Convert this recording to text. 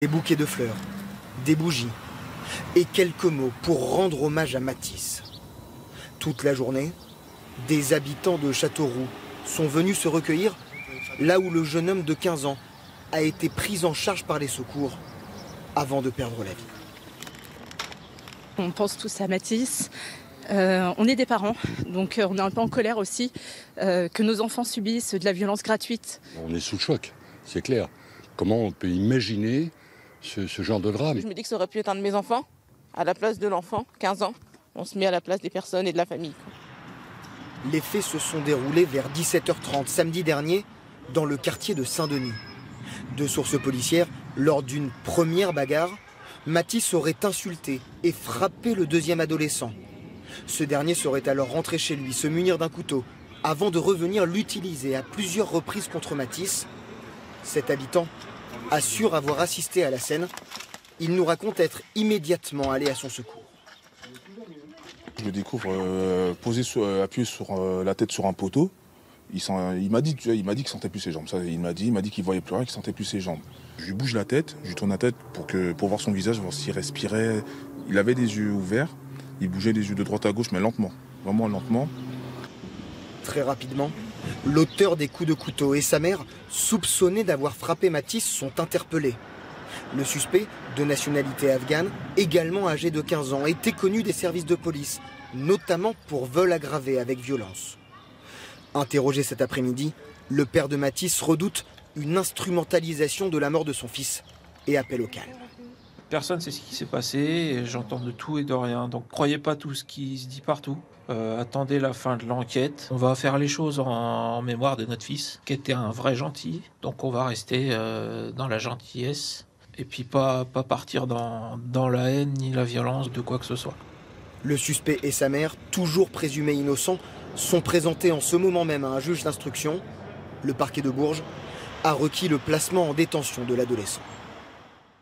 Des bouquets de fleurs, des bougies et quelques mots pour rendre hommage à Mathis. Toute la journée, des habitants de Châteauroux sont venus se recueillir là où le jeune homme de 15 ans a été pris en charge par les secours avant de perdre la vie. On pense tous à Mathis. On est des parents, donc on est un peu en colère aussi que nos enfants subissent de la violence gratuite. On est sous le choc, c'est clair. Comment on peut imaginer ce genre de drame? Je me dis que ça aurait pu être un de mes enfants, à la place de l'enfant, 15 ans. On se met à la place des personnes et de la famille. Les faits se sont déroulés vers 17h30 samedi dernier dans le quartier de Saint-Denis. De sources policières, lors d'une première bagarre, Mathis aurait insulté et frappé le deuxième adolescent. Ce dernier serait alors rentré chez lui se munir d'un couteau avant de revenir l'utiliser à plusieurs reprises contre Mathis. Cet habitant assure avoir assisté à la scène. Il nous raconte être immédiatement allé à son secours. Je le découvre appuyé sur la tête sur un poteau. Il m'a dit qu'il sentait plus ses jambes. Ça, il m'a dit qu'il voyait plus rien, qu'il sentait plus ses jambes. Je lui bouge la tête, je lui tourne la tête pour voir son visage, voir s'il respirait. Il avait les yeux ouverts, il bougeait les yeux de droite à gauche, mais lentement, vraiment lentement. Très rapidement, l'auteur des coups de couteau et sa mère, soupçonnés d'avoir frappé Mathis, sont interpellés. Le suspect, de nationalité afghane, également âgé de 15 ans, était connu des services de police, notamment pour vol aggravé avec violence. Interrogé cet après-midi, le père de Mathis redoute une instrumentalisation de la mort de son fils et appelle au calme. Personne ne sait ce qui s'est passé, j'entends de tout et de rien, donc croyez pas tout ce qui se dit partout. Attendez la fin de l'enquête. On va faire les choses en mémoire de notre fils, qui était un vrai gentil, donc on va rester dans la gentillesse, et puis pas partir dans la haine ni la violence de quoi que ce soit. Le suspect et sa mère, toujours présumés innocents, sont présentés en ce moment même à un juge d'instruction. Le parquet de Bourges a requis le placement en détention de l'adolescent.